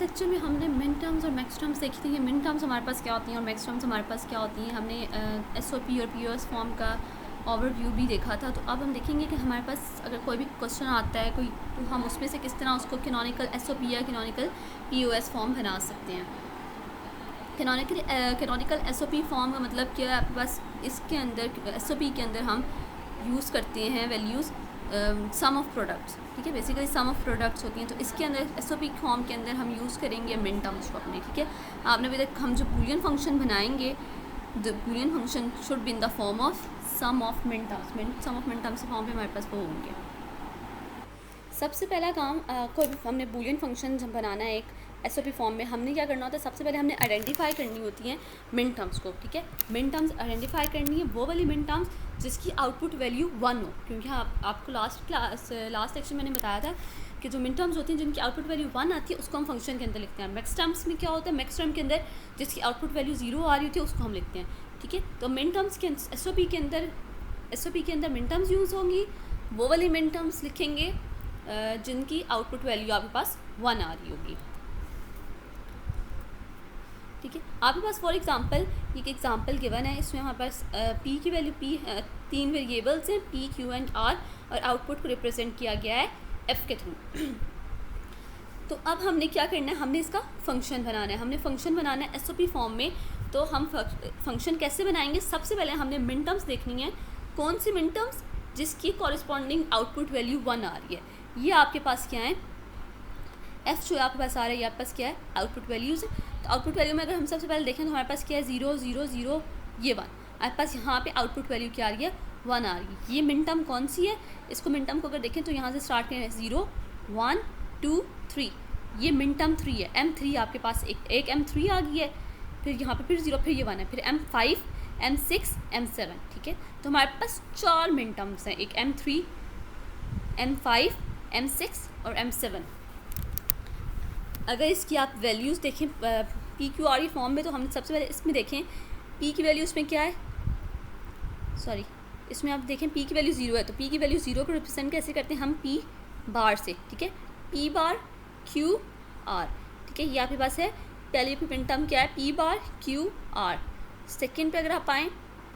Last lecture में हमने मिन टर्म्स और मैक्स टर्म्स देखी थी कि मिन टर्म्स हमारे पास क्या होती हैं और मैक्स टर्म्स हमारे पास क्या होती हैं। हमने एसओपी और पीओएस फॉर्म का ओवरव्यू भी देखा था। तो अब हम देखेंगे कि हमारे पास अगर कोई भी क्वेश्चन आता है कोई, तो हम उसमें से किस तरह उसको कैनोनिकल एसओपी या कैनोनिकल पीओएस फॉर्म बना सकते हैं। कैनोनिकल एसओपी फॉर्म का मतलब क्या है, आपके पास इसके अंदर एसओपी के अंदर हम यूज़ करते हैं वैल्यूज़ सम ऑफ प्रोडक्ट्स, ठीक है। बेसिकली सम ऑफ प्रोडक्ट्स होती हैं, तो इसके अंदर एसओपी फॉर्म के अंदर हम यूज़ करेंगे मिन टर्म्स को अपने, ठीक है। आपने अभी तक हम जो बूलियन फंक्शन बनाएंगे, the Boolean function should be in the form of sum of minterms. Sum of minterms के फॉर्म पे हमारे पास वो होंगे। सबसे पहला काम कोई हमने बूलियन फंक्शन जब बनाना है एक एसओपी फॉर्म में, हमने क्या करना होता है, सबसे पहले हमने आइडेंटिफाई करनी होती हैं मिन टर्म्स को, ठीक है। मिन टर्म्स आइडेंटिफाई करनी है, वो वाली मिन टर्म्स जिसकी आउटपुट वैल्यू 1 हो, क्योंकि आपको लास्ट सेक्शन मैंने बताया था कि जो मिन टर्म्स होती हैं जिनकी आउटपुट वैल्यू 1 आती है उसको हम फंक्शन के अंदर लिखते हैं। मैक्स टर्म्स में क्या होता है, मैक्स टर्म के अंदर जिसकी आउटपुट वैल्यू 0 आ रही होती है उसको हम लिखते हैं, ठीक है। तो मिन टर्म्स के एसओपी के अंदर मिन टर्म्स यूज़ होंगी, वो वाली मिन टर्म्स लिखेंगे जिनकी आउटपुट वैल्यू आपके पास 1 आ रही होगी, ठीक है। आपके पास फॉर एग्जांपल एक एग्जांपल गिवन है, इसमें हमारे पास पी की वैल्यू तीन वेरिएबल्स हैं पी, क्यू एंड आर, और आउटपुट को रिप्रेजेंट किया गया है एफ के थ्रू। तो अब हमने क्या करना है, हमने इसका फंक्शन बनाना है। हमने फंक्शन बनाना है एसओपी फॉर्म में। तो हम फंक्शन कैसे बनाएंगे, सबसे पहले हमने मिन टर्म्स देखनी है। कौन सी मिन टर्म्स, जिसकी कॉरेस्पॉन्डिंग आउटपुट वैल्यू 1 आ रही है। ये आपके पास क्या है, एफ जो आपके पास आ रहा है, ये आपके पास क्या है, आउटपुट वैल्यूज़ है। तो आउटपुट वैल्यू में अगर हम सबसे पहले देखें तो हमारे पास क्या है, 0 0 0 ये 1। आपके पास यहाँ पे आउटपुट वैल्यू क्या आ रही है, 1 आ रही है। ये मिन टर्म कौन सी है, इसको मिन टर्म को अगर देखें तो यहाँ से स्टार्ट करें 0 1 2 3, ये मिन टर्म 3 है। M3 आपके पास एक M3 आ गई है, फिर यहाँ पे फिर 0, फिर ये 1 है, फिर M5 M6 M7, ठीक है। तो हमारे पास 4 मिन टर्म्स हैं, एक M3 M5 M6 और M7। अगर इसकी आप वैल्यूज़ देखें पी क्यू आर फॉर्म में, तो हमने सबसे पहले इसमें देखें पी की वैल्यू इसमें क्या है, सॉरी इसमें आप देखें पी की वैल्यू 0 है। तो पी की वैल्यू 0 को रिप्रेजेंट कैसे करते हैं हम, पी बार से, ठीक है। पी बार क्यू आर, ठीक है। ये आपके पास है पहले मिन टर्म क्या है, पी बार क्यू आर। सेकेंड पे अगर आप आएँ,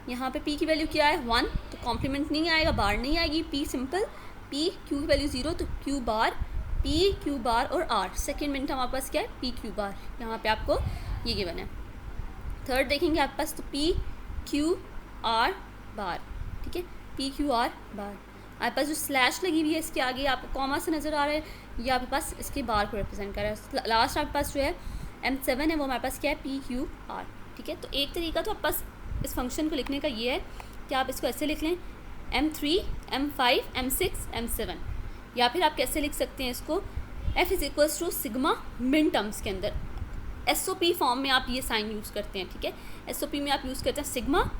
यहाँ पे पी की वैल्यू क्या है 1, तो कॉम्प्लीमेंट नहीं आएगा, बार नहीं आएगी, पी सिंपल, पी क्यू की वैल्यू 0, तो Q bar, P Q bar और आर। सेकेंड मिन टर्म आपके पास क्या है, पी क्यू बार, यहाँ पे आपको ये गिवन है। थर्ड देखेंगे आपके पास, तो पी क्यू आर बार, ठीक है, पी क्यू आर बार। आपके पास जो स्लैश लगी हुई है इसके आगे आपको कॉमा से नज़र आ रहा है, ये आपके पास इसके बार को रिप्रेजेंट कर रहा है। लास्ट आपके पास जो है M7 है, वो हमारे पास क्या है, पी क्यू आर, ठीक है। तो एक तरीका तो आपके पास इस फंक्शन को लिखने का ये है कि आप इसको ऐसे लिख लें, M3 M5 M6 M7, या फिर आप कैसे लिख सकते हैं इसको, F is equals to sigma minterms के अंदर एसओपी फॉर्म में आप ये साइन यूज़ करते हैं, ठीक है। एसओपी में आप यूज़ करते हैं सिग्मा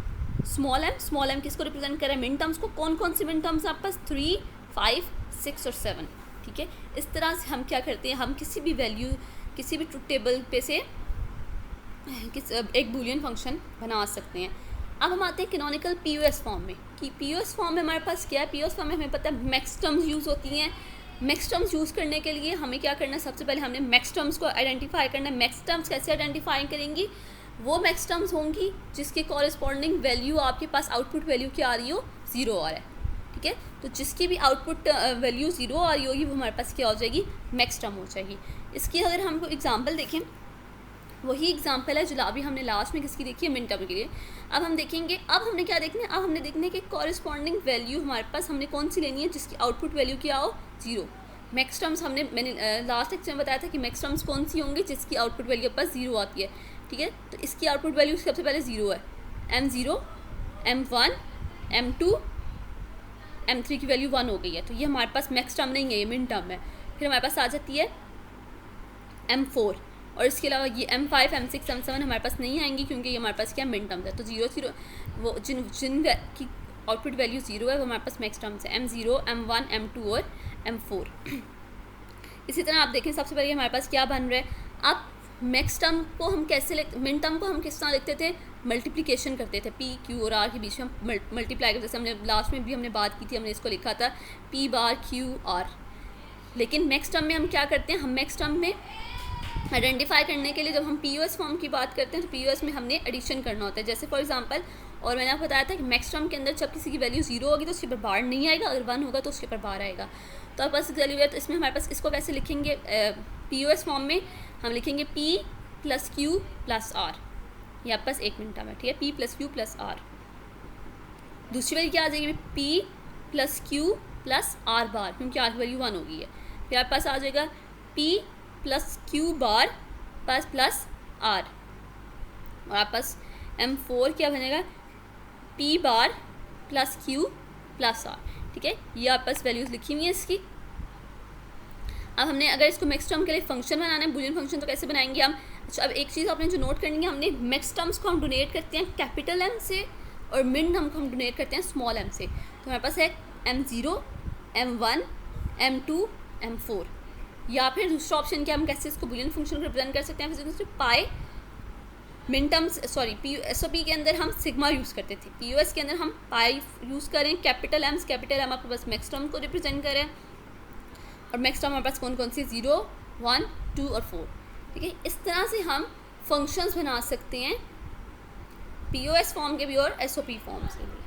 स्मॉल एम किसको रिप्रेजेंट कर रहा है, मिन टर्म्स को। कौन कौन सी मिन टर्म्स आपके पास, 3 5 6 और 7, ठीक है। इस तरह से हम क्या करते हैं, हम किसी भी वैल्यू किसी भी ट्रुथ टेबल पे से एक बूलियन फंक्शन बना सकते हैं। अब हम आते हैं कैनोनिकल पीओएस फॉर्म में, कि पीओएस फॉर्म में हमारे पास क्या है, पीओएस फॉर्म में हमें पता है मैक्स टर्म्स यूज़ होती हैं। मैक्स टर्म्स यूज़ करने के लिए हमें क्या करना है, सबसे पहले हमने मैक्स टर्म्स को आइडेंटिफाई करना है। मैक्स टर्म्स कैसे आइडेंटिफाई करेंगी, वो मैक्स टर्म्स होंगी जिसके कॉरेस्पॉन्डिंग वैल्यू आपके पास आउटपुट वैल्यू क्या आ रही हो, 0 आ रहा है, ठीक है। तो जिसकी भी आउटपुट वैल्यू 0 आ रही होगी वो हमारे पास क्या हो जाएगी, मैक्स टर्म हो जाएगी। इसकी अगर हमको एग्जाम्पल देखें, वही एग्जाम्पल है जो अभी हमने लास्ट में किसकी देखी है, मिन टर्म के लिए। अब हम देखेंगे, अब हमने क्या देखना है, अब हमने देखना है कि कॉरेस्पॉन्डिंग वैल्यू हमारे पास हमने कौन सी लेनी है जिसकी आउटपुट वैल्यू क्या हो, 0। मैक्स टर्म्स मैंने लास्ट लेक्चर में बताया था कि मैक्स टर्म्स कौन सी होंगी जिसकी आउटपुट वैल्यू आपके पास 0 आती है, ठीक है। तो इसकी आउटपुट वैल्यू सबसे पहले 0 है, M0 M1 M2 M3 की वैल्यू 1 हो गई है, तो ये हमारे पास मैक्स टर्म नहीं है, ये मिन टर्म है। फिर हमारे पास आ जाती है M4, और इसके अलावा ये M5 M6 M7 हमारे पास नहीं आएंगी क्योंकि ये हमारे पास क्या मिन टर्म्स है। तो 0 0 वो जिन की आउटपुट वैल्यू 0 है वो हमारे पास मैक्स टर्म्स है, M0 M1 M2 और M4। इसी तरह आप देखें, सबसे पहले हमारे पास क्या बन रहा है, अब मैक्स टर्म को हम कैसे मिन टर्म को हम किस तरह लिखते थे, मल्टीप्लिकेशन करते थे, पी क्यू और आर के बीच में हम मल्टीप्लाई करते, जैसे हमने लास्ट में भी हमने बात की थी, हमने इसको लिखा था पी बार क्यू आर। लेकिन मैक्स टर्म में हम क्या करते हैं, हम मैक्स टर्म में आइडेंटिफाई करने के लिए जब हम POS फॉर्म की बात करते हैं तो POS में हमने एडिशन करना होता है। जैसे फॉर एग्जांपल, और मैंने आपको बताया था कि मैक्स टर्म के अंदर जब किसी की वैल्यू 0 होगी तो उसके ऊपर बार नहीं आएगा, अगर 1 होगा तो उसके ऊपर बार आएगा। तो आपके पास वैल्यू है, तो इसमें हमारे पास इसको कैसे लिखेंगे, POS फॉर्म में हम लिखेंगे P + Q + R। ये आपके पास 1 मिनट में, ठीक है, P + Q + R। दूसरी वैल्यू क्या आ जाएगी, P + Q + R बार, क्योंकि R की वैल्यू 1 होगी है। फिर आपके पास आ जाएगा P + Q बार + R, और आपके पास M4 क्या बनेगा, P बार + Q + R, ठीक है। ये आपके पास वैल्यूज़ लिखी हुई है इसकी। अब हमने अगर इसको मैक्स टर्म के लिए फंक्शन बनाना है, बुलियन फंक्शन, तो कैसे बनाएंगे हम। अच्छा, अब एक चीज़ आपने जो नोट करनी है, हमने मैक्स टर्म्स को हम डोनेट करते हैं कैपिटल M से, और मिन टर्म को हम डोनेट करते हैं स्मॉल m से। तो हमारे पास है M0, M1, M2, M4। या फिर दूसरा ऑप्शन क्या, हम कैसे इसको बुलियन फंक्शन को रिप्रेजेंट कर सकते हैं, फिर पाई मिन टर्म्स, सॉरी SOP के अंदर हम सिग्मा यूज़ करते थे, POS के अंदर हम पाई यूज़ करें। कैपिटल M आपके पास मैक्स टर्म को रिप्रेजेंट करें, और मैक्स टर्म हमारे पास कौन कौन सी, 0, 1, 2 और 4, ठीक है। इस तरह से हम फंक्शंस बना सकते हैं POS फॉर्म के भी और SOP फॉर्म से भी।